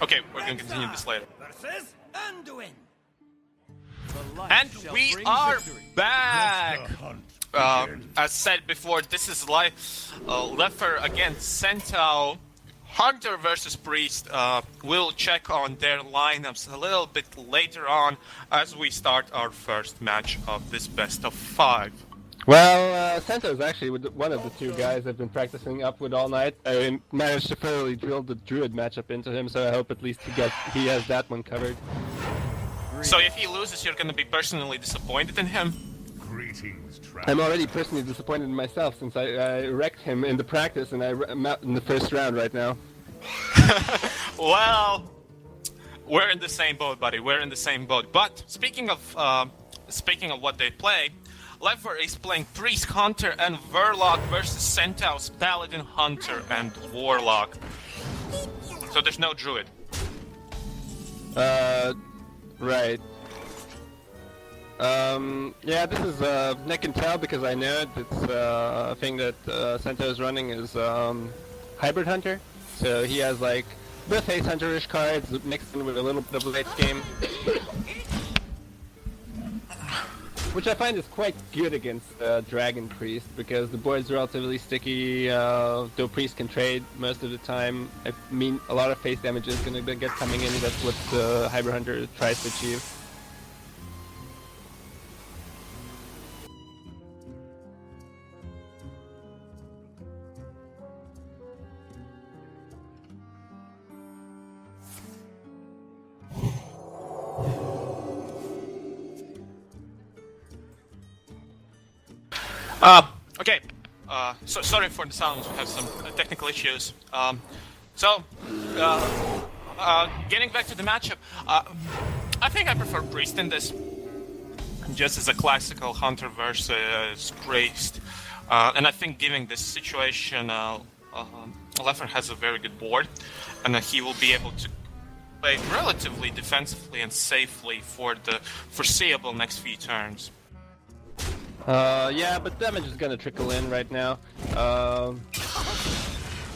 Okay, we're gonna continue this later. Versus Anduin. And we are back! As said before, this is live. L4ffer against Sentou. Hunter versus Priest. We'll check on their lineups a little bit later on as we start our first match of this best of 5. Well, Sentou is actually one of the two guys I've been practicing up with all night. I managed to thoroughly drill the Druid matchup into him, so I hope at least he has that one covered. So if he loses, you're gonna be personally disappointed in him? I'm already personally disappointed in myself since I wrecked him in the practice and I'm out in the first round right now. Well, we're in the same boat, buddy. We're in the same boat. But speaking of what they play, L4ffer is playing Priest, Hunter, and Warlock versus Sentou's Paladin, Hunter, and Warlock. So there's no Druid. Right. Yeah, this is neck and tail because I know it. It's a thing that Sentou is running is Hybrid Hunter. So he has like both Haste Hunter-ish cards mixed in with a little bit of late game. Which I find is quite good against Dragon Priest because the board's relatively sticky, though Priest can trade most of the time. I mean, a lot of face damage is going to get coming in, that's what the Hybrid Hunter tries to achieve. Okay. So sorry for the sounds. We have some technical issues. Getting back to the matchup, I think I prefer Priest in this, just as a classical Hunter versus Priest. And I think given this situation, L4ffer has a very good board, and he will be able to play relatively defensively and safely for the foreseeable next few turns. Yeah, but damage is gonna trickle in right now.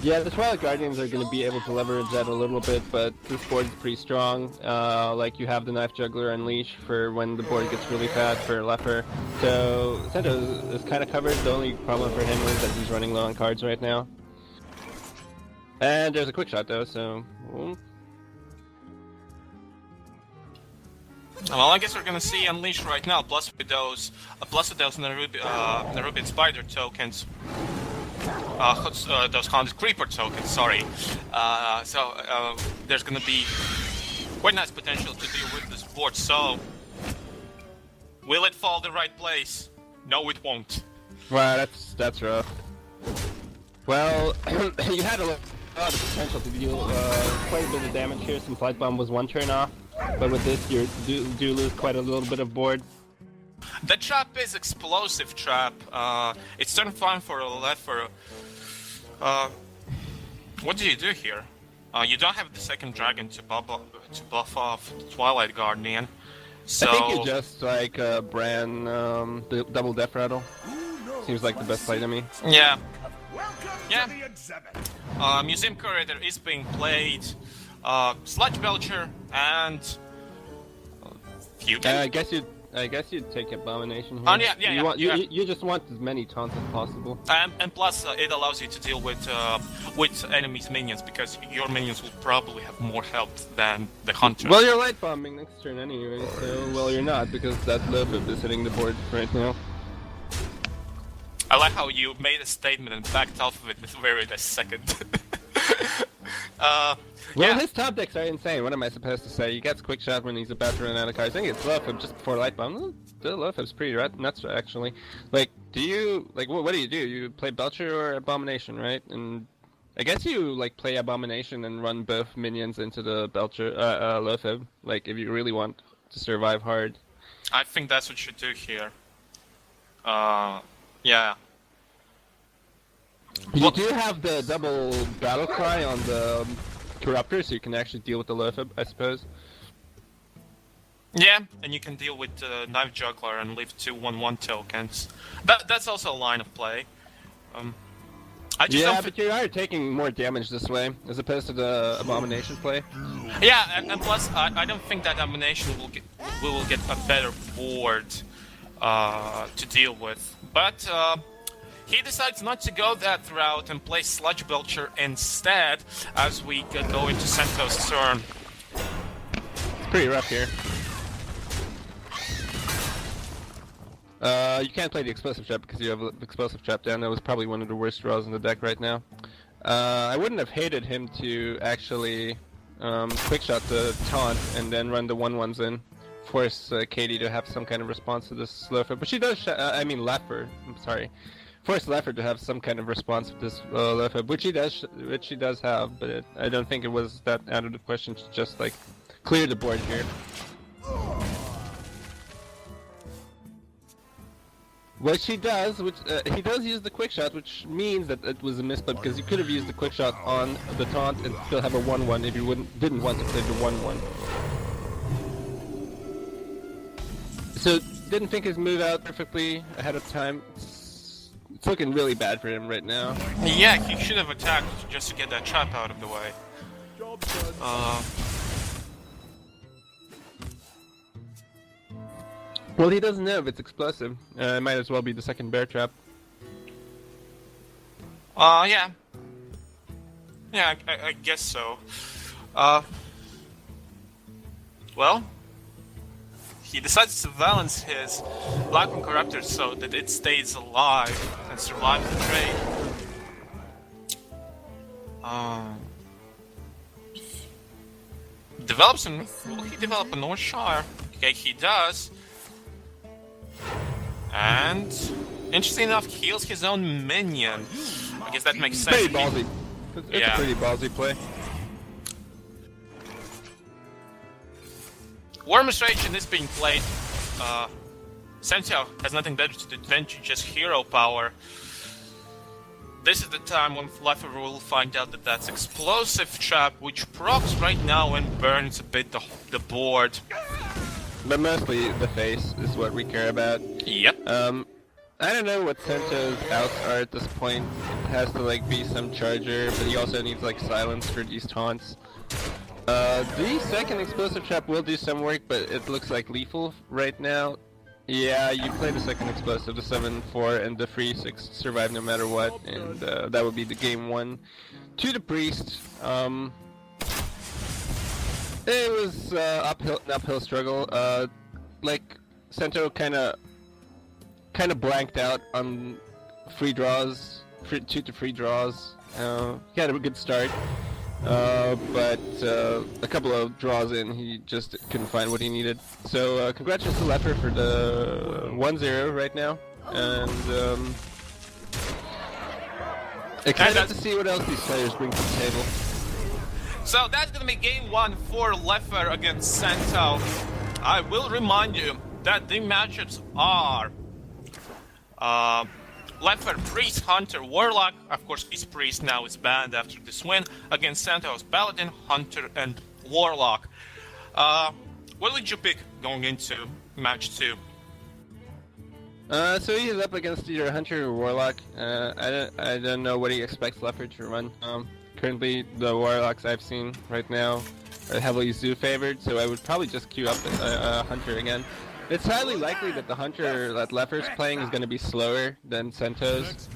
Yeah, the Twilight Guardians are gonna be able to leverage that a little bit, but this board is pretty strong. Like you have the Knife Juggler Unleash for when the board gets really fast for L4ffer. So Sentou is kind of covered. The only problem for him is that he's running low on cards right now. And there's a quick shot though, so. Well, I guess we're gonna see Unleash right now, plus with those Nerubian Spider tokens, those Haunted Creeper tokens, sorry. There's gonna be quite nice potential to deal with this board, so will it fall the right place? No, it won't. Wow, that's rough. Well, you had a lot of potential to deal quite a bit of damage here since Light Bomb was one turn off. But with this, you do lose quite a little bit of board. The trap is explosive trap. It's turn 5 for L4ffer. What do you do here? You don't have the second dragon to buff off Twilight Guardian. So I think you just like brand the double Death Rattle. Seems like the best play to me. Yeah. Yeah. Museum Curator is being played. Sludge Belcher and Fugan. I guess you'd take Abomination here. You just want as many taunts as possible. And plus, it allows you to deal with enemies' minions because your minions will probably have more health than the Hunter. Well, you're light bombing next turn anyway, so well you're not because that L4ffer is hitting the board right now. I like how you made a statement and backed off of it the very last second. Well, yeah. His top decks are insane. What am I supposed to say? He gets quick shot when he's about to run out of cards. I think it's L4ffer just before Light Bomb. Still L4ffer's pretty nuts, actually. Like, what do you do? You play Belcher or Abomination, right? And I guess you like play Abomination and run both minions into the Belcher, L4ffer. Like, if you really want to survive hard. I think that's what you do here. Yeah. You do have the double battle cry on the Corruptor, so you can actually deal with the L4ffer, I suppose. Yeah, and you can deal with Knife Juggler and leave 2/1/1 tokens. That's also a line of play. I just Yeah, don't but you are taking more damage this way, as opposed to the Abomination play. Yeah, and plus, I don't think that Abomination will get a better board to deal with. But he decides not to go that route and play Sludge Belcher instead, as we go into Sentou's turn. It's pretty rough here. You can't play the Explosive Trap because you have Explosive Trap down. That was probably one of the worst draws in the deck right now. I wouldn't have hated him to actually quickshot the taunt and then run the 1/1s in. Force Katie to have some kind of response to this L4ffer. But she does, I mean L4ffer, I'm sorry. Force L4ffer to have some kind of response to this L4ffer, which she does have, but I don't think it was that out of the question to just like clear the board here. What she does, which he does use the quick shot, which means that it was a misplay because you could have used the quick shot on the taunt and still have a 1/1 if you didn't want to play the 1/1. So didn't think his move out perfectly ahead of time. It's looking really bad for him right now. Yeah, he should have attacked just to get that trap out of the way. Well, he doesn't know if it's explosive. It might as well be the second bear trap. Yeah. Yeah, I guess so. Well, he decides to balance his Black and Corruptor so that it stays alive and survives the trade. Will he develop a Northshire? Okay, he does. And interesting enough, heals his own minion. I guess that makes sense. Pretty ballsy. It's a pretty ballsy play. Worm's Rage is being played. Sentou has nothing better to do than just hero power. This is the time when L4ffer will find out that that's Explosive Trap, which procs right now and burns a bit the board. But mostly the face is what we care about. Yep. I don't know what Sentou's outs are at this point. It has to like be some charger, but he also needs like silence for these taunts. The second Explosive Trap will do some work, but it looks like lethal right now. Yeah, you play the second Explosive, the 7/4, and the 3/6 survive no matter what, and that would be the game 1. To the Priest, it was an uphill struggle. Like Sentou kind of blanked out on free draws, 2 to 3 draws. He had a good start, but a couple of draws in, he just couldn't find what he needed. So congratulations to L4ffer for the 1-0 right now, and excited to see what else these players bring to the table. So that's gonna be game 1 for L4ffer against Sentou. I will remind you that the matchups are L4ffer, Priest, Hunter, Warlock. Of course, his Priest now is banned after this win against Sentou's Paladin, Hunter, and Warlock. What would you pick going into match 2? So he's up against either Hunter or Warlock. I don't know what he expects L4ffer to run. Currently, the Warlocks I've seen right now are heavily Zoo favored, so I would probably just queue up Hunter again. It's highly likely that the Hunter that L4ffer's playing is going to be slower than Sentou's.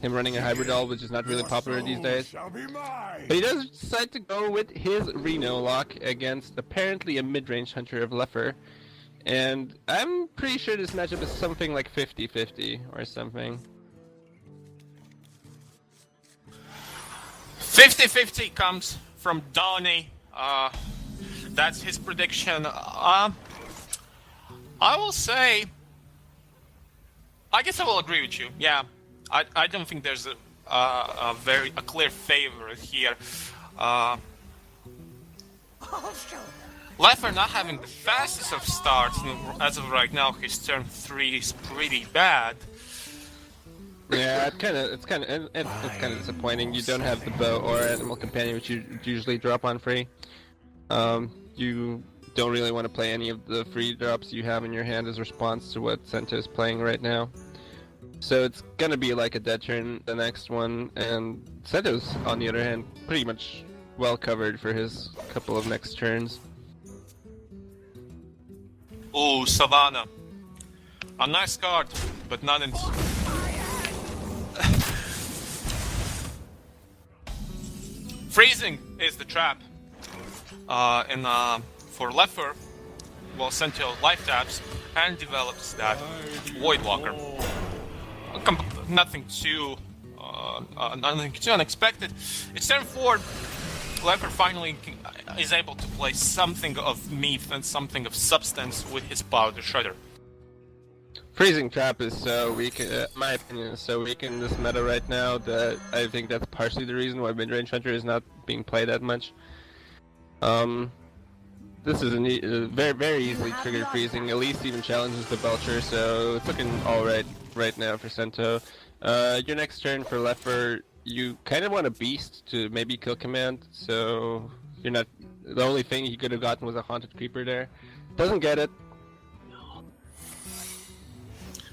Him running a Hybridol, which is not really popular these days. But he does decide to go with his Reno lock against apparently a mid-range Hunter of L4ffer. And I'm pretty sure this matchup is something like 50-50 or something. 50-50 comes from Donnie. That's his prediction. I will say, I guess I will agree with you. Yeah, I don't think there's a clear favorite here. L4ffer not having the fastest of starts as of right now. His turn 3 is pretty bad. Yeah, it's kind of disappointing. You don't have the bow or animal companion, which you usually drop on free. You don't really want to play any of the free drops you have in your hand as response to what Sentou is playing right now. So it's gonna be like a dead turn the next one, and Sentou's, on the other hand, pretty much well covered for his couple of next turns. Ooh, Savannah. A nice card, but not in... Freezing is the trap. For L4ffer, well, Sentou life taps and develops that Void Walker. Nothing too unexpected. It's turn 4. L4ffer finally is able to play something of meat and something of substance with his powder shredder. Freezing trap is so weak, my opinion, is so weak in this meta right now that I think that's partially the reason why mid-range hunter is not being played that much. This is a very, very easily triggered freezing. Elise even challenges the Belcher, so it's looking alright right now for Sentou. Your next turn for L4ffer, you kind of want a beast to maybe kill command, so you're not. The only thing he could have gotten was a haunted creeper there. Doesn't get it.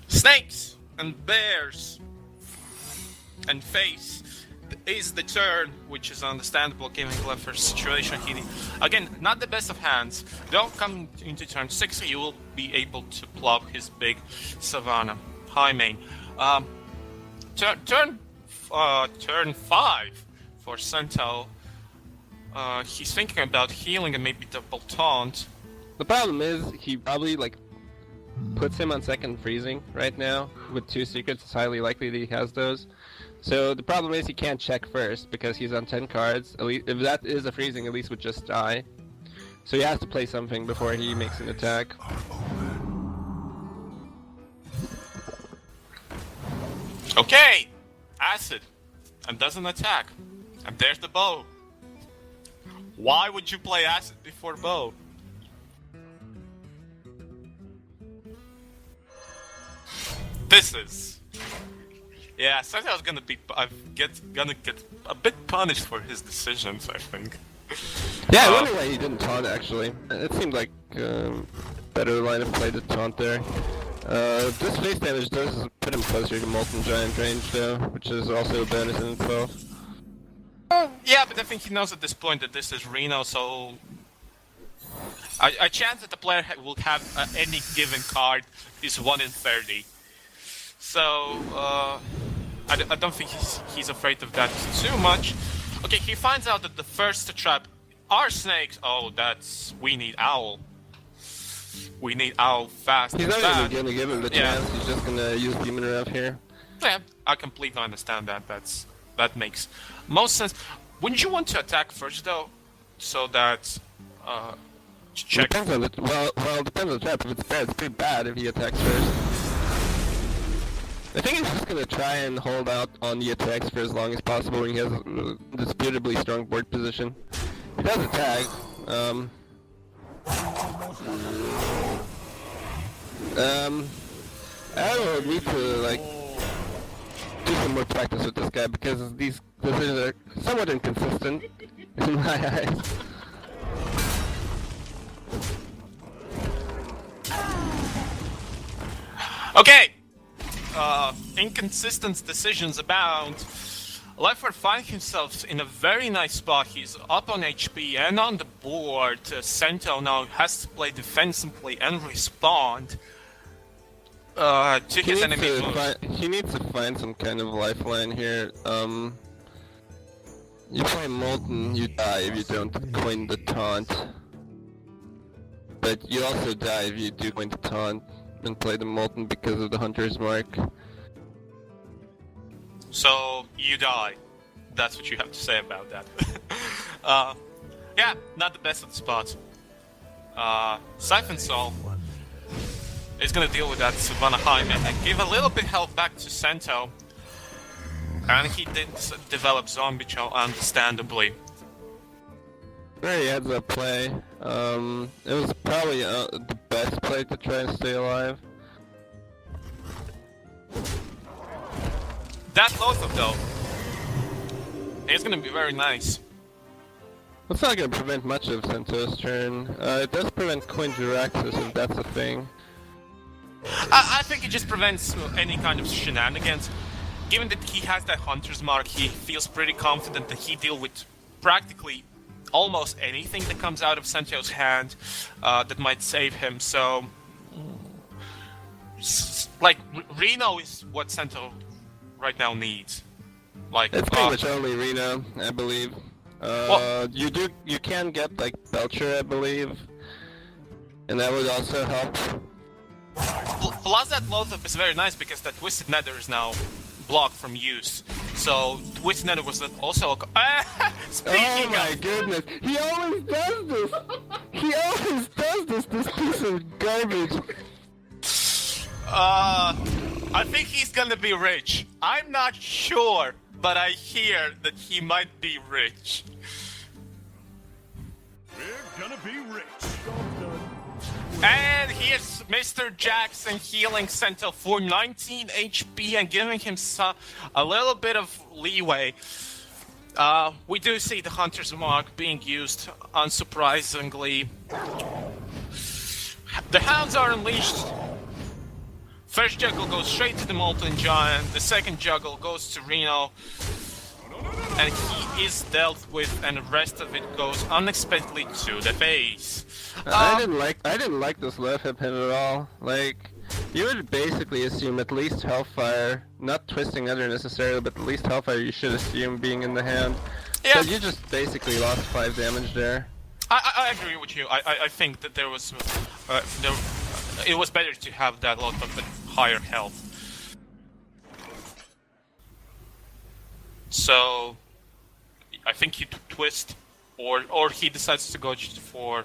Snakes and bears and face is the turn, which is understandable given L4ffer's situation. He, again, not the best of hands. Don't come into turn 6, you will be able to plop his big Savannah. High main. Turn 5 for Sentou. He's thinking about healing and maybe double taunt. The problem is he probably puts him on second freezing right now with 2 secrets. It's highly likely that he has those. So the problem is he can't check first because he's on 10 cards. At least, if that is a freezing, Elise would just die. So he has to play something before he makes an attack. Okay, acid, and doesn't attack. And there's the bow. Why would you play acid before bow? This is... Yeah, Sentou's gonna get a bit punished for his decisions, I think. Yeah, I wonder why he didn't taunt, actually. It seemed like better line of play to taunt there. This face damage does put him closer to Molten Giant range, though, which is also a bonus in itself. Yeah, but I think he knows at this point that this is Reno, so... A chance that the player will have any given card is 1 in 30. So, I don't think he's afraid of that too much. Okay, he finds out that the first trap are snakes. Oh, we need Owl. We need Owl fast. He's not even gonna give him the chance, he's just gonna use Demon Rev here. Yeah, I completely understand that. That makes most sense. Wouldn't you want to attack first, though? So that, check... Depends on the... Well, depends on the trap. If it's bad, it's pretty bad if he attacks first. I think he's just gonna try and hold out on the attacks for as long as possible when he has a disputably strong board position. He does attack. I will need to do some more practice with this guy because these decisions are somewhat inconsistent in my eyes. Okay! Inconsistent decisions abound. L4ffer finds himself in a very nice spot. He's up on HP and on the board. Sentou now has to play defensively and respond to his enemy's moves. He needs to find some kind of lifeline here. You play Molten, you die if you don't coin the taunt. But you also die if you do coin the taunt and play the Molten because of the Hunter's Mark. So, you die. That's what you have to say about that. Yeah, not the best of the spots. Siphon Soul is gonna deal with that Savannah Hyman and give a little bit health back to Sentou. And he did develop Zombie Chow, understandably. Very heads up play. It was probably the best play to try and stay alive. That Lothar, though, is gonna be very nice. It's not gonna prevent much of Sentou's turn. It does prevent Coin Jiraxis if that's a thing. I think it just prevents any kind of shenanigans. Given that he has that Hunter's Mark, he feels pretty confident that he deal with practically almost anything that comes out of Sentou's hand that might save him. So, like, Reno is what Sentou right now needs. Like, It's pretty much only Reno, I believe. You can get like Belcher, I believe, and that would also help. Plus that L4ffer is very nice because that Twisted Nether is now blocked from use. So Twisted Nether was also a... Oh my goodness! He always does this! He always does this piece of garbage! I think he's gonna be rich. I'm not sure, but I hear that he might be rich. We're gonna be rich. And here's Mr. Jackson healing Sentou for 19 HP and giving him a little bit of leeway. We do see the Hunter's Mark being used, unsurprisingly. The Hounds are unleashed. First juggle goes straight to the Molten Giant, the second juggle goes to Reno, and he is dealt with, and the rest of it goes unexpectedly to the face. I didn't like this L4ffer pin at all. Like, you would basically assume at least Hellfire, not Twisting Nether necessarily, but at least Hellfire you should assume being in the hand. Yeah. But you just basically lost 5 damage there. I agree with you. I think that there was it was better to have that lot of higher health. So I think he twist, or he decides to go for.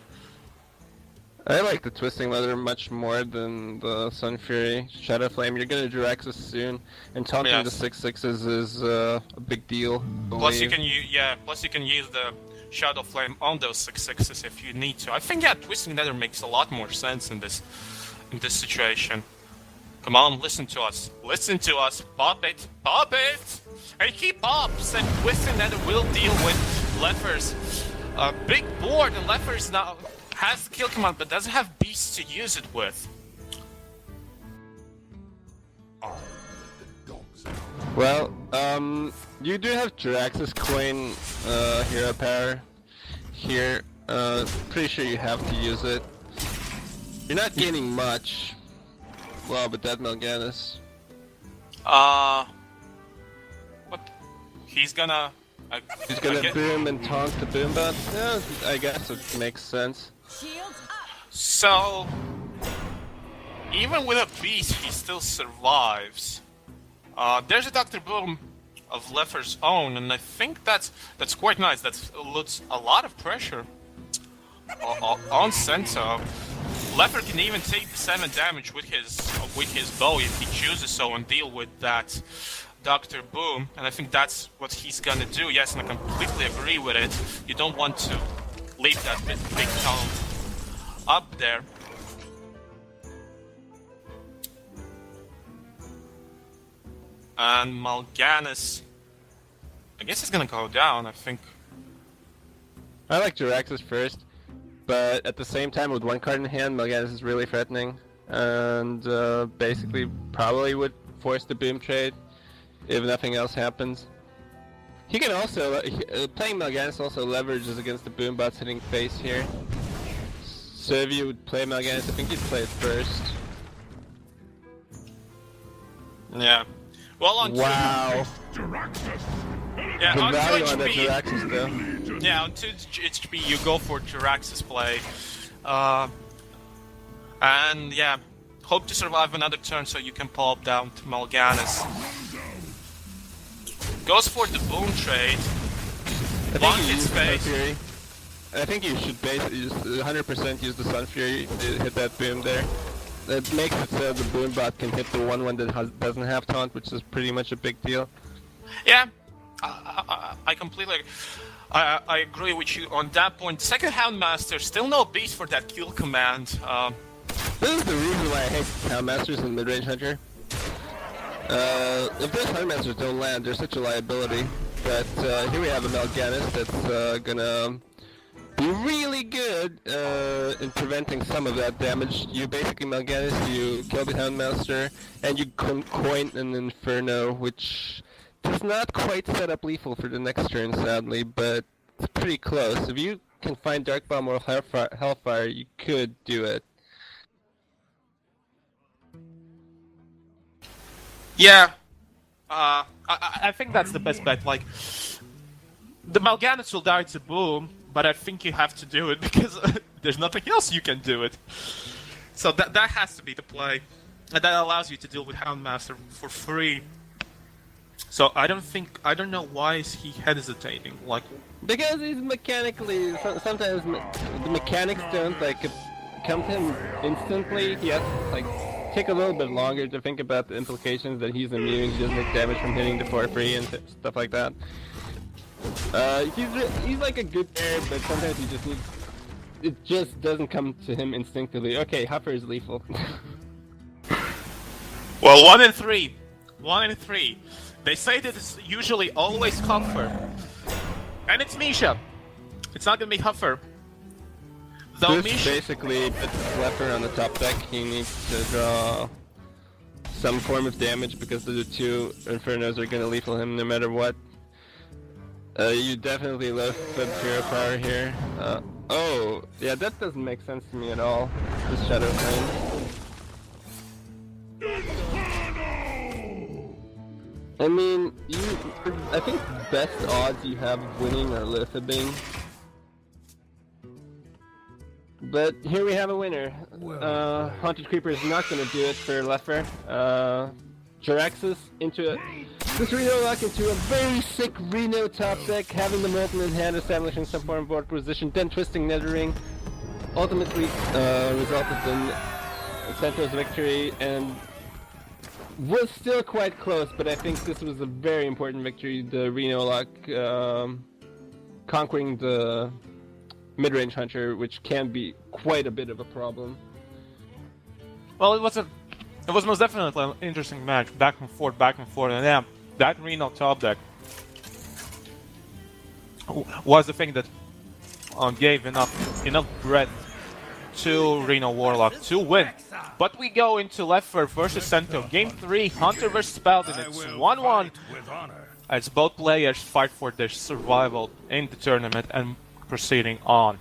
I like the Twisting Leather much more than the Sun Fury. Shadow Flame, you're gonna Jiraxis soon, and taunting Yes. the 6/6s is a big deal. Plus you can use the Shadow Flame on those 6/6s if you need to. I think Twisting Nether makes a lot more sense in this situation. Come on, listen to us. Listen to us. Pop it. Pop it! And he pops, and Twisting Nether will deal with L4ffer's big board, and L4ffer's now has the kill command, but doesn't have beasts to use it with. Well, you do have Jiraxis coin hero power here. Pretty sure you have to use it. You're not gaining much. Well, but that Mal'Ganis. What? He's gonna... He's gonna boom and taunt the boom bot? Yeah, I guess it makes sense. So... even with a beast, he still survives. There's a Dr. Boom of L4ffer's own, and I think that's quite nice. That puts a lot of pressure on Sentou. L4ffer can even take the 7 damage with his bow if he chooses so, and deal with that Dr. Boom, and I think that's what he's gonna do. Yes, and I completely agree with it. You don't want to leave that big taunt up there. And Mal'Ganis, I guess he's gonna go down, I think. I like Jiraxis first, but at the same time with one card in hand, Mal'Ganis is really threatening, and basically probably would force the boom trade if nothing else happens. He can also, playing Mal'Ganis also leverages against the boom bots hitting face here. So if you would play Mal'Ganis, I think you'd play it first. Yeah. Well, on Wow. yeah, The on 2 value on that HP, Jiraxis though. yeah, on 2 HP you go for Jiraxis play, and yeah, hope to survive another turn so you can pop down to Mal'Ganis. Goes for the boom trade. Long hits face. I think you should basically use 100% use the Sun Fury to hit that boom there. That makes it so the boom bot can hit the 1/1 that doesn't have taunt, which is pretty much a big deal. Yeah, I completely I agree with you on that point. Second Houndmaster, still no beast for that kill command. This is the reason why I hate Houndmasters and Midrange Hunter. If those Houndmasters don't land, they're such a liability. But here we have a Mal'Ganis that's gonna be really good good in preventing some of that damage. You basically Mal'Ganis, you kill the Houndmaster, and you coin an Inferno, which does not quite set up lethal for the next turn, sadly, but it's pretty close. If you can find Dark Bomb or Hellfire, you could do it. Yeah. I think that's the best bet. Like, the Mal'Ganis will die to boom, but I think you have to do it because there's nothing else you can do it. So that has to be the play. And that allows you to deal with Houndmaster for free. So I don't know why is he hesitating. Like, because he's mechanically, sometimes the mechanics don't like come to him instantly. He has to like take a little bit longer to think about the implications that he's immune, he doesn't take damage from hitting the for free and stuff like that. He's like a good player, but sometimes he just needs, it just doesn't come to him instinctively. Okay, Huffer is lethal. well, 1 in 3. 1 in 3. They say that it's usually always Huffer. And it's Misha. It's not gonna be Huffer. Though This Misha... basically puts L4ffer on the top deck. He needs to draw some form of damage because the two Infernos are gonna lethal him no matter what. You definitely love Sub-Zero Power here. Oh, yeah, that doesn't make sense to me at all. This Shadow Flame. I mean, I think the best odds you have of winning are Lithibbing. But here we have a winner. Haunted Creeper is not going to do it for L4ffer. Jiraxis into this Reno lock into a very sick Reno top deck, having the Molten in hand, establishing some form of board position, then twisting Nethering, ultimately resulted in Sentou's victory, and was still quite close, but I think this was a very important victory, the Reno lock conquering the mid-range hunter, which can be quite a bit of a problem. Well, it was most definitely an interesting match, back and forth, and yeah, that Reno top deck was the thing that gave enough breadth to Reno Warlock to win. But we go into L4ffer versus Sentou, Game 3, Hunter versus Paladin. It's 1-1 as both players fight for their survival in the tournament and proceeding on.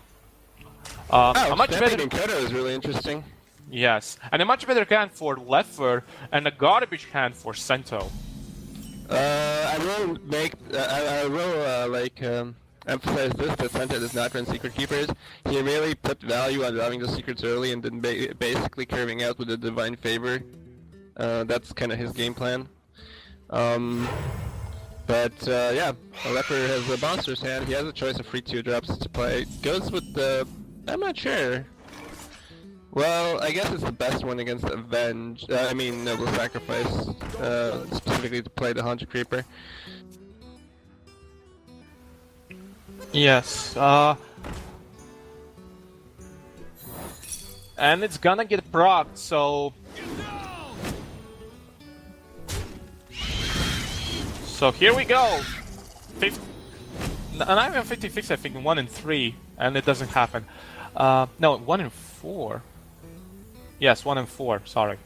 A much better Kodo is really interesting. Yes, and a much better hand for L4ffer and a garbage hand for Sentou. I will emphasize this, that Sentou does not run Secret Keepers. He really put value on drawing the secrets early and then basically curving out with a Divine Favor. That's kind of his game plan. But yeah, L4ffer has a Monster's hand. He has a choice of free 2-drops to play. Goes with the... I'm not sure. Well, I guess it's the best one against Avenge. Noble Sacrifice, specifically to play the Haunted Creeper. Yes, and it's gonna get procced, so... So here we go! Not even 56, I think 1 in 3, and it doesn't happen. No, 1 in 4. Yes, 1 in 4, sorry.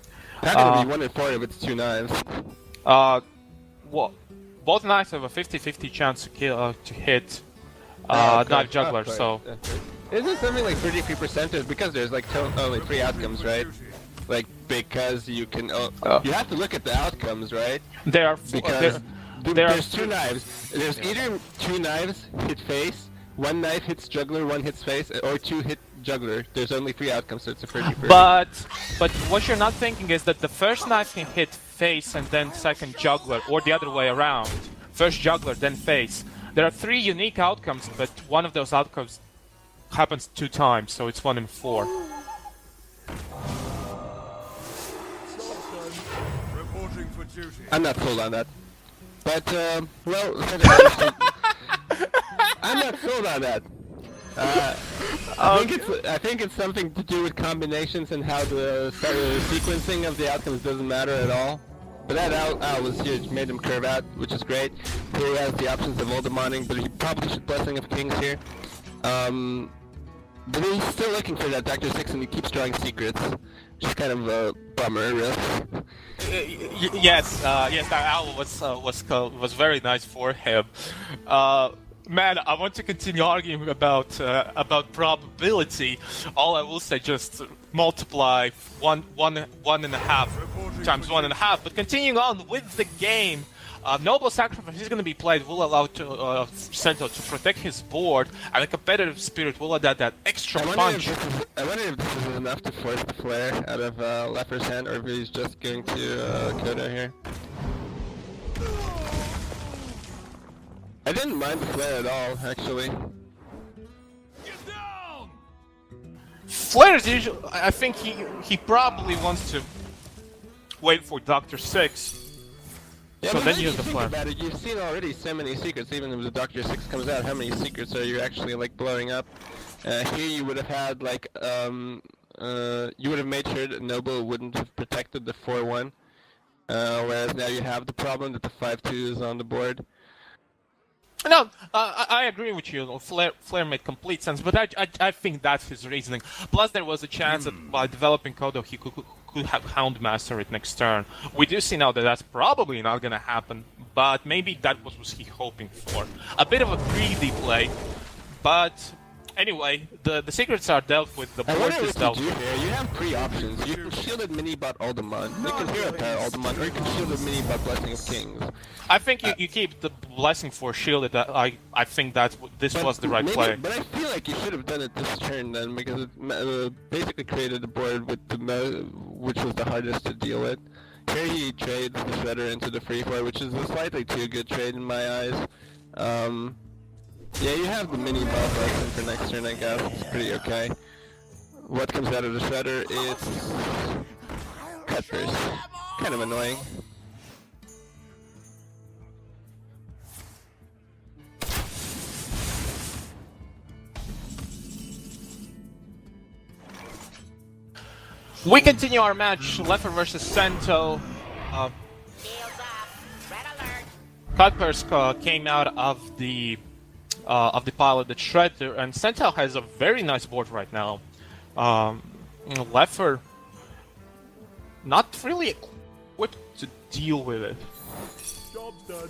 How can it be 1 in 4 if it's 2 knives? Well, both knives have a 50-50 chance to hit Knife Juggler, so... Isn't something like 33% because there's like only 3 outcomes, right? Like, because you can... You have to look at the outcomes, right? There are... Because there's 2 knives. There's either 2 knives hit face, 1 knife hits Juggler, 1 hits face, or 2 hit Juggler. There's only 3 outcomes, so it's a 30%. But what you're not thinking is that the first knife can hit face and then second Juggler, or the other way around. First Juggler, then face. There are 3 unique outcomes, but one of those outcomes happens 2 times, so it's 1 in 4. I'm not sold on that. But, well... I'm not sold on that. I think it's something to do with combinations and how the sequencing of the outcomes doesn't matter at all. But that out was huge, made him curve out, which is great. He has the options of Voldemorting, but he probably should Blessing of Kings here. But he's still looking for that Dr. 6 and he keeps drawing secrets. Which is kind of a bummer, really. Yes, yes, that owl was very nice for him. Man, I want to continue arguing about probability. All I will say, just multiply one and a half times 1.5. But continuing on with the game, Noble Sacrifice is going to be played. Will allow Sentou to protect his board, and a competitive spirit will add that extra punch. I wonder if this is enough to force the flare out of L4ffer's hand, or if he's just going to Kodo here. I didn't mind the flare at all, actually. Flare's usually, I think he probably wants to wait for Dr. 6. Yeah, so but then you use the flare. about it, you've seen already so many secrets, even if the Dr. 6 comes out, how many secrets are you actually like blowing up? Here you would have had like, you would have made sure that Noble wouldn't have protected the 4-1. Whereas now you have the problem that the 5-2 is on the board. No, I agree with you. Flare made complete sense, but I think that's his reasoning. Plus, there was a chance that by developing Kodo, he could have Houndmaster it next turn. We do see now that that's probably not going to happen, but maybe that was he hoping for. A bit of a greedy play, but anyway, the secrets are dealt with, the board is dealt with. You have three options. You can shielded mini-bot Alderman, you can hero power Alderman, or you can shielded mini-bot Blessing of Kings. I think you keep the blessing for shielded. I think that this was the right play. But I feel like you should have done it this turn then, because it basically created a board with which was the hardest to deal with. Here he trades the Shredder into the free for, which is a slightly too good trade in my eyes. Yeah, you have the mini bot blessing for next turn, I guess. It's pretty okay. What comes out of the Shredder is Cut Burst. Kind of annoying. We continue our match, L4ffer versus Sentou. Cutburst came out of the pile of the Shredder, and Sentou has a very nice board right now. L4ffer not really equipped to deal with it. Job's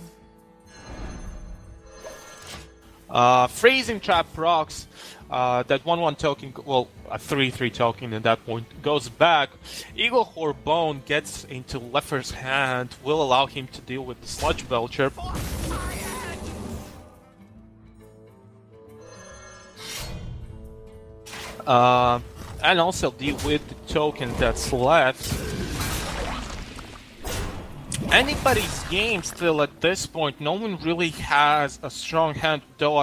done. Freezing Trap procs. That 1/1 token, well, a 3/3 token at that point, goes back. Eagle Bone gets into L4ffer's hand, will allow him to deal with the Sludge Belcher. And also deal with the token that's left. Anybody's game still at this point. No one really has a strong hand, though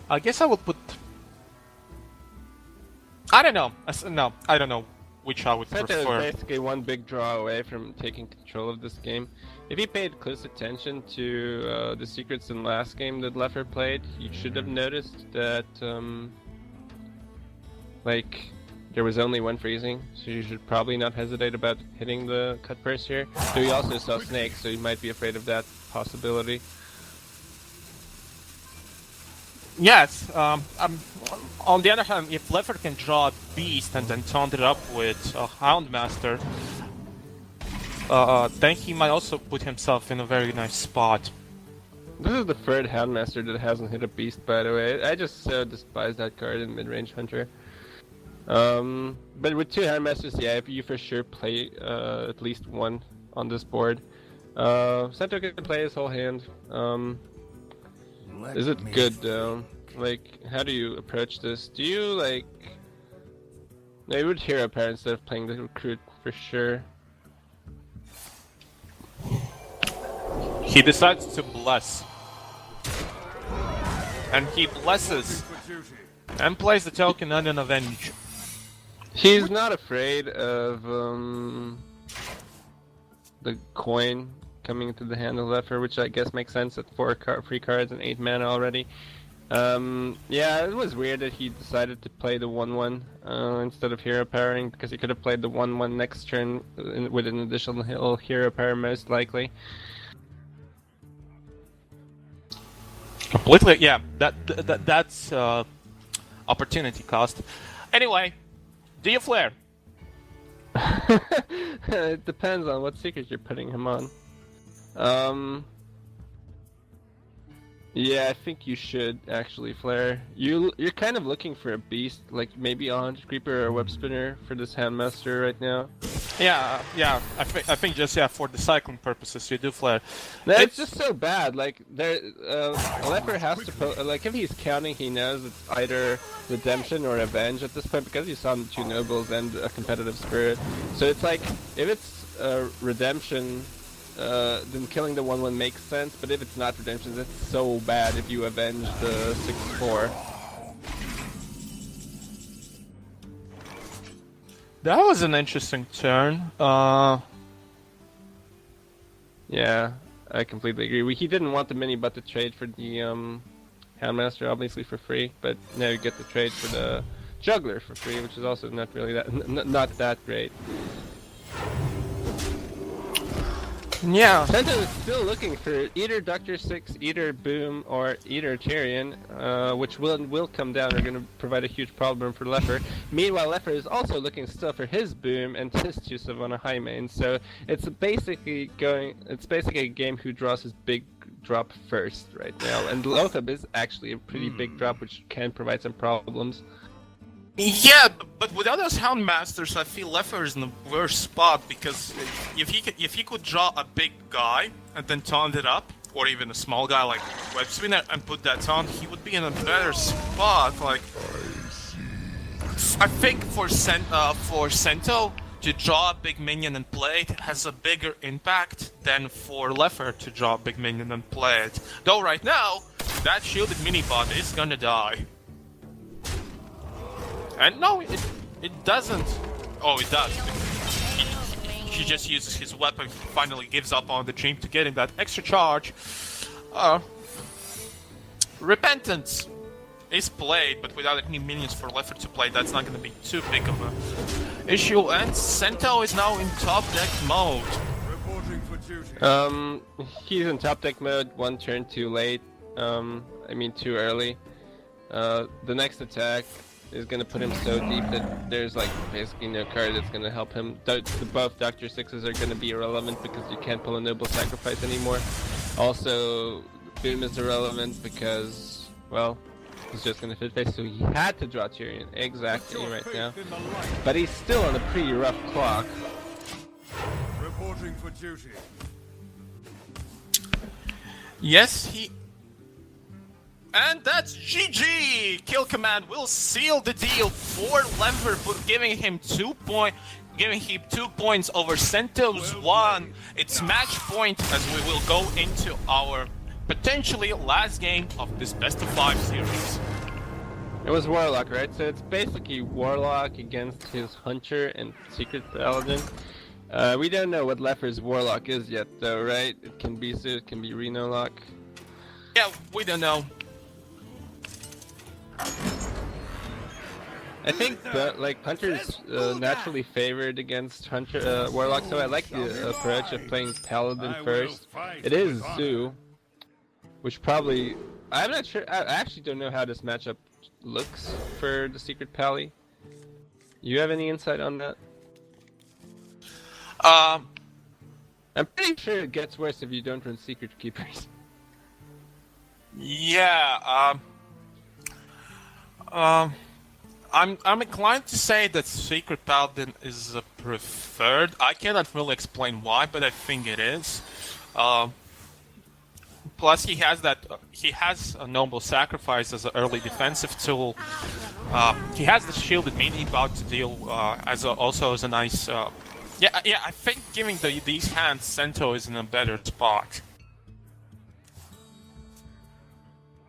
I guess I would put... I don't know. No, I don't know which I would Sentou prefer. is basically one big draw away from taking control of this game. If he paid close attention to the secrets in last game that L4ffer played, you should have noticed that like there was only one freezing, so you should probably not hesitate about hitting the Cut Burst here. So he also saw snakes, so you might be afraid of that possibility. Yes, on the other hand, if L4ffer can draw a Beast and then taunt it up with a Houndmaster, then he might also put himself in a very nice spot. This is the third Houndmaster that hasn't hit a Beast, by the way. I just so despise that card in Mid-Range Hunter. But with two Houndmasters, yeah, you for sure play at least one on this board. Sentou can play his whole hand. Is it good though? Like, how do you approach this? Do you like... No, you would hero power instead of playing the recruit for sure. He decides to bless. And he blesses. And plays the token Unavenge. He's not afraid of the coin coming into the hand of L4ffer, which I guess makes sense at 4 free cards and 8 mana already. Yeah, it was weird that he decided to play the 1/1 instead of hero powering, because he could have played the 1/1 next turn with an additional hero power most likely. Completely, yeah. That's opportunity cost. Anyway, do you flare? It depends on what secret you're putting him on. Yeah, I think you should actually flare. You're kind of looking for a beast, like maybe a Hunter Creeper or a Web Spinner for this Handmaster right now. Yeah. I think just for the cycling purposes, you do flare. No, it's just so bad. Like L4ffer has to like if he's counting, he knows it's either Redemption or Avenge at this point because you saw the 2 nobles and a competitive spirit. So it's like if it's Redemption. Then killing the 1/1 makes sense, but if it's not Redemption, it's so bad if you avenge the 6/4. That was an interesting turn. Yeah, I completely agree. He didn't want the mini but to trade for the Handmaster, obviously for free, but now you get the trade for the Juggler for free, which is also not really not that great. Yeah. Sentou is still looking for either Dr. 6, either Boom, or either Tyrion, which will come down. Are going to provide a huge problem for L4ffer. Meanwhile, L4ffer is also looking still for his Boom and his Chusev on a high main. So it's basically a game who draws his big drop first right now. And Lothab is actually a pretty big drop, which can provide some problems. Yeah, but without those Houndmasters, I feel L4ffer is in the worst spot because if he could draw a big guy and then taunt it up, or even a small guy like Web Spinner and put that on, he would be in a better spot. Like, I think for Sentou to draw a big minion and play it has a bigger impact than for L4ffer to draw a big minion and play it. Though right now, that shielded mini-bot is gonna die. And no, it doesn't. Oh, it does. He just uses his weapon, finally gives up on the dream to get him that extra charge. Repentance is played, but without any minions for L4ffer to play, that's not going to be too big of an issue. And Sentou is now in top deck mode. He's in top deck mode, 1 turn too late. Too early. The next attack is going to put him so deep that there's like basically no card that's going to help him. Both Dr. 6s are going to be irrelevant because you can't pull a Noble Sacrifice anymore. Also, Boom is irrelevant because, well, he's just going to fit face, so he had to draw Tyrion exactly right now. But he's still on a pretty rough clock. Reporting for duty. Yes, he... And that's GG! Kill command will seal the deal for L4ffer, giving him 2 points over Sentou's 1. It's match point as we will go into our potentially last game of this best of 5 series. It was Warlock, right? So it's basically Warlock against his Hunter and Secret Paladin. We don't know what L4ffer's Warlock is yet, though, right? It can be Zoo, it can be Reno Lock. Yeah, we don't know. I think Hunter's naturally favored against Warlock, so I like the approach of playing Paladin first. It is Zoo, which probably... I'm not sure, I actually don't know how this matchup looks for the Secret Pally. You have any insight on that? I'm pretty sure it gets worse if you don't run Secret Keepers. Yeah, I'm inclined to say that Secret Paladin is preferred. I cannot really explain why, but I think it is. Plus, he has a Noble Sacrifice as an early defensive tool. He has the shielded mini bot to deal also as a nice. Yeah. I think giving these hands, Sentou is in a better spot.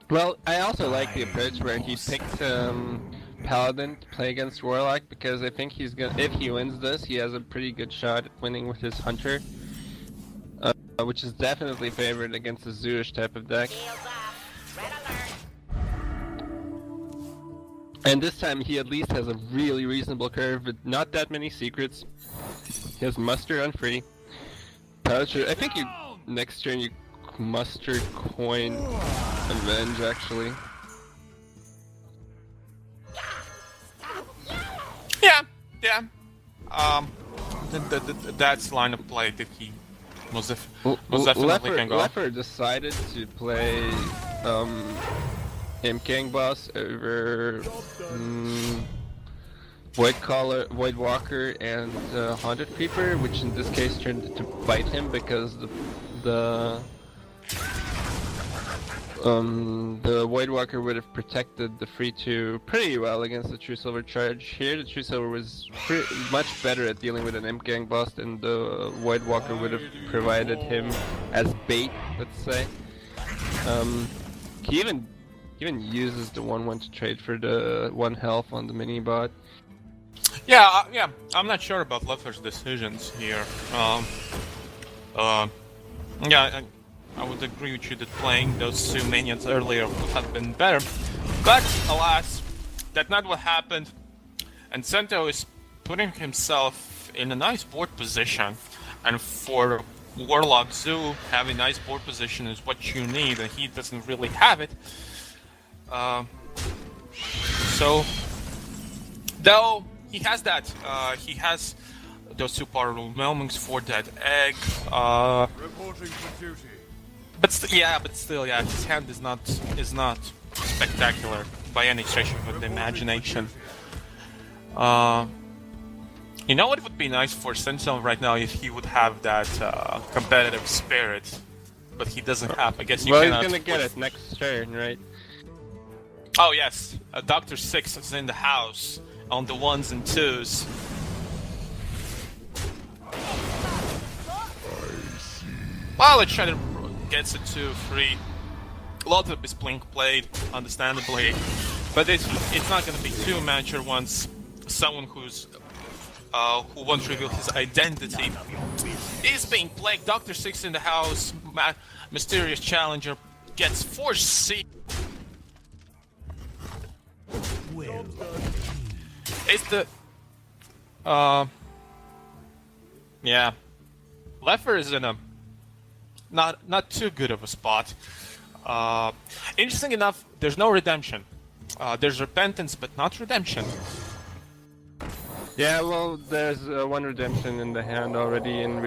Well, I also like the approach where he picked Paladin to play against Warlock because I think he's gonna. If he wins this, he has a pretty good shot at winning with his Hunter, which is definitely favored against the Zooish type of deck. And this time he at least has a really reasonable curve with not that many secrets. He has Muster on free. Poucher. I think next turn you Muster, Coin, Avenge actually. That's line of play that he most definitely can go. L4ffer decided to play King Boss over Void Walker and Haunted Creeper, which in this case turned to bite him because the Void Walker would have protected the free 2 pretty well against the True Silver charge. Here the True Silver was much better at dealing with an Imp Gang boss than the Void Walker would have provided him as bait, let's say. He even uses the 1/1 to trade for the 1 health on the mini bot. Yeah, I'm not sure about L4ffer's decisions here. Yeah, I would agree with you that playing those 2 minions earlier would have been better. But, alas, that's not what happened. And Sentou is putting himself in a nice board position. And for Warlock Zoo, having nice board position is what you need, and he doesn't really have it. So, though he has that, he has those 2 powerful Melmings for that egg. Reporting for duty. But still, his hand is not spectacular by any stretch of the imagination. You know what would be nice for Sentou right now if he would have that competitive spirit, but he doesn't have. I guess you cannot. Well, he's gonna get it next turn, right? Oh yes, Dr. Six is in the house on the 1s and 2s. Well, let's try to gets a 2-3. A lot of is blink played, understandably, but it's not going to be too mature once someone who won't reveal his identity is being played. Dr. Six in the house, mysterious challenger gets 4C. It's the yeah, L4ffer is in a not too good of a spot. Interesting enough, there's no redemption. There's repentance, but not redemption. Yeah, well, there's 1 redemption in the hand already, and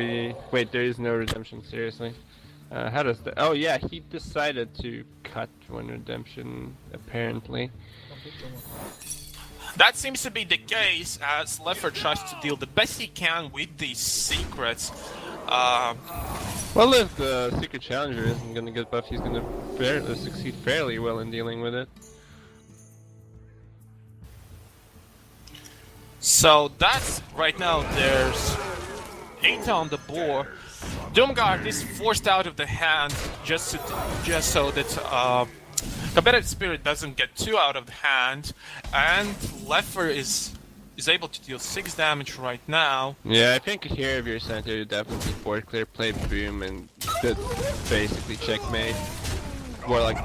wait, there is no redemption, seriously. How does that? Oh yeah, he decided to cut 1 redemption, apparently. That seems to be the case as L4ffer tries to deal the best he can with these secrets. Well, if the Secret Challenger isn't going to get buffed, he's going to succeed fairly well in dealing with it. So that's right now. There's 8 on the board. Doomguard is forced out of the hand just so that competitive spirit doesn't get 2 out of the hand, and L4ffer is able to deal 6 damage right now. Yeah, I think here if you're Sentou, you definitely board clear, play boom, and that's basically checkmate. Warlock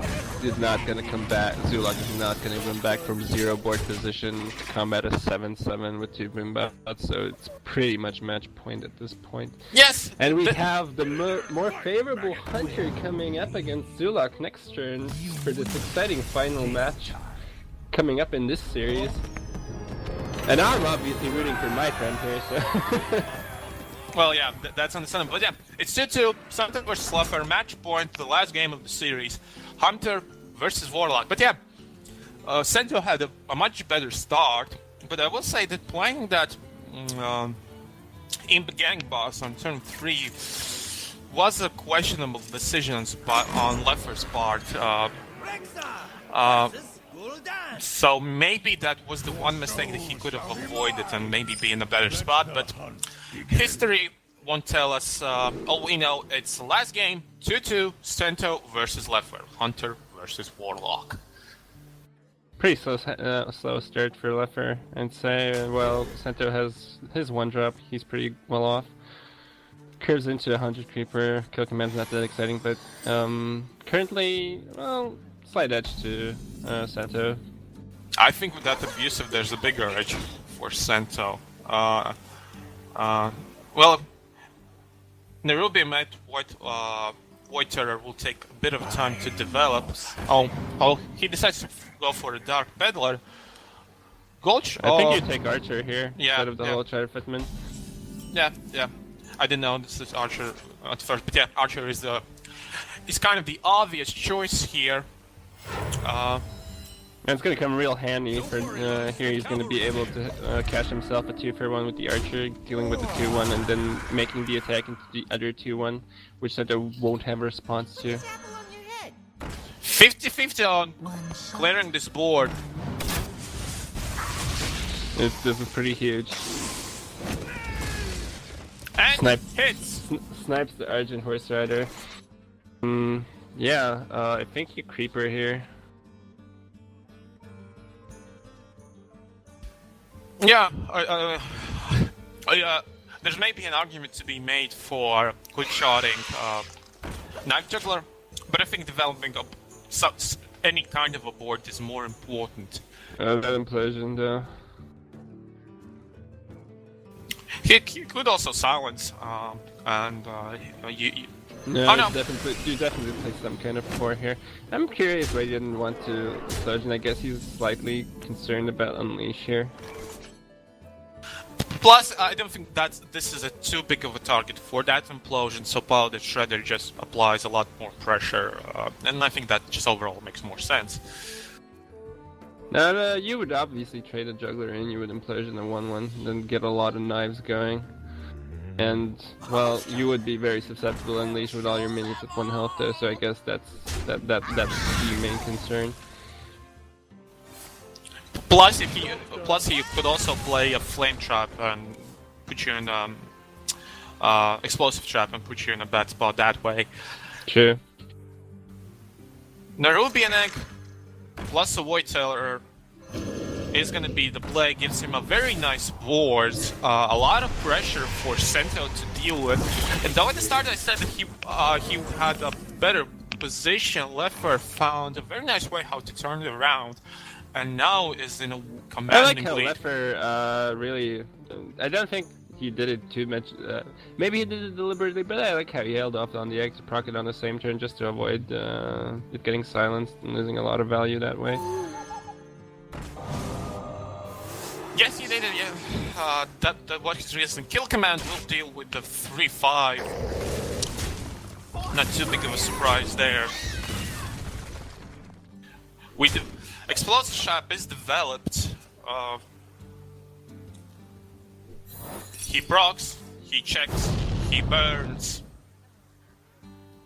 is not going to come back, Zulok is not going to come back from 0 board position to combat a 7/7 with 2 boom bots, so it's pretty much match point at this point. Yes! And we have the more favorable Hunter coming up against Zulok next turn for this exciting final match coming up in this series. And I'm obviously rooting for my friend here, so... Well, yeah, that's understandable. But yeah, it's 2-2, Sentou versus L4ffer, match point, the last game of the series. Hunter versus Warlock. But yeah, Sentou had a much better start, but I will say that playing that Imp Gang boss on turn 3 was a questionable decision on L4ffer's part. So maybe that was the one mistake that he could have avoided and maybe be in a better spot, but history won't tell us. All we know, it's the last game, 2-2, Sentou versus L4ffer, Hunter versus Warlock. Pretty slow start for L4ffer, I'd say. Well, Sentou has his 1-drop, he's pretty well off. Curves into 100 creeper, kill command's not that exciting, but currently, well, slight edge to Sentou. I think with that abusive, there's a bigger edge for Sentou. Well, there will be a match. Void Terror will take a bit of time to develop. Oh, he decides to go for a Dark Peddler. I think you take Archer here Yeah, instead of the yeah. whole Trider Footman. Yeah, yeah. I didn't know this is Archer at first, but yeah, Archer is kind of the obvious choice here. And it's gonna come real handy for here. He's gonna be able to catch himself a 2-for-1 with the Archer, dealing with the 2-1, and then making the attack into the other 2-1, which Sentou won't have a response to. 50-50 on clearing this board. This is pretty huge. And Snipe. hits! Snipes the Argent Horse Rider. Yeah, I think you Creeper here. Yeah, there's maybe an argument to be made for quick-shotting Knife Juggler, but I think developing any kind of a board is more important. That implosion though. He could also silence, and No, oh no! you definitely play some kind of 4 here. I'm curious why he didn't want to Explosion. I guess he's slightly concerned about Unleash here. Plus, I don't think this is too big of a target for that implosion, so Paladin Shredder just applies a lot more pressure, and I think that just overall makes more sense. Now, you would obviously trade a Juggler in, you would Implosion a 1-1, then get a lot of knives going. And, well, you would be very susceptible to Unleash with all your minions at 1 health though, so I guess that's the main concern. Plus, he could also play a Flame Trap and put you in Explosive Trap and put you in a bad spot that way. True. Nerubian Egg plus a Void Tailor is gonna be the play, gives him a very nice board, a lot of pressure for Sentou to deal with. And though at the start I said that he had a better position, L4ffer found a very nice way how to turn it around, and now is in a commanding lead. I like how L4ffer really... I don't think he did it too much. Maybe he did it deliberately, but I like how he held off on the egg to proc it on the same turn just to avoid it getting silenced and losing a lot of value that way. Yes, he did it, yeah. That was his reason. Kill command will deal with the 3-5. Not too big of a surprise there. Explosive Trap is developed. He procs, he checks, he burns.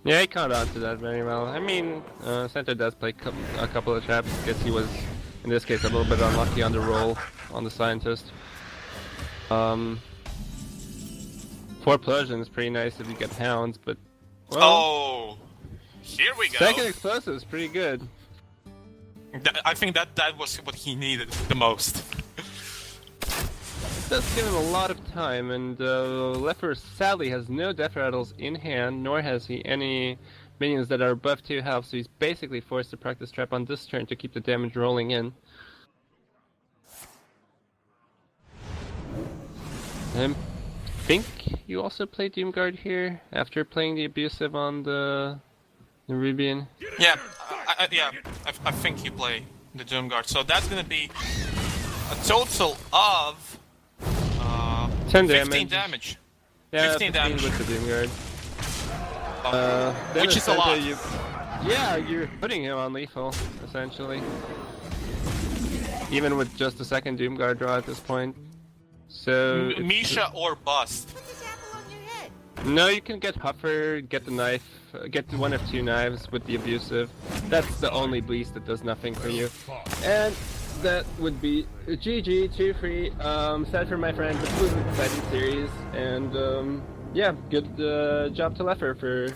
Yeah, he caught on to that very well. I mean, Sentou does play a couple of traps. Guess he was, in this case, a little bit unlucky on the roll on the Scientist. 4 Explosion is pretty nice if you get Hounds, but... Well, oh! Here we go! Second Explosive is pretty good. I think that was what he needed the most. It does give him a lot of time, and L4ffer sadly has no Death Rattles in hand, nor has he any minions that are above 2 health, so he's basically forced to practice trap on this turn to keep the damage rolling in. I think you also play Doomguard here after playing the Abusive on the Nerubian. Yeah, I think you play the Doomguard, so that's gonna be a total of 10 15 damage. Yeah, 15 damage. with the Doomguard. Which is a lot. Yeah, you're putting him on lethal, essentially. Even with just a second Doomguard draw at this point. So... Misha or bust. No, you can get Huffer, get the knife, get 1 of 2 knives with the Abusive. That's the only beast that does nothing for you. And that would be GG, 2-free. Sad for my friend, but it was an exciting series. And yeah, good job to L4ffer for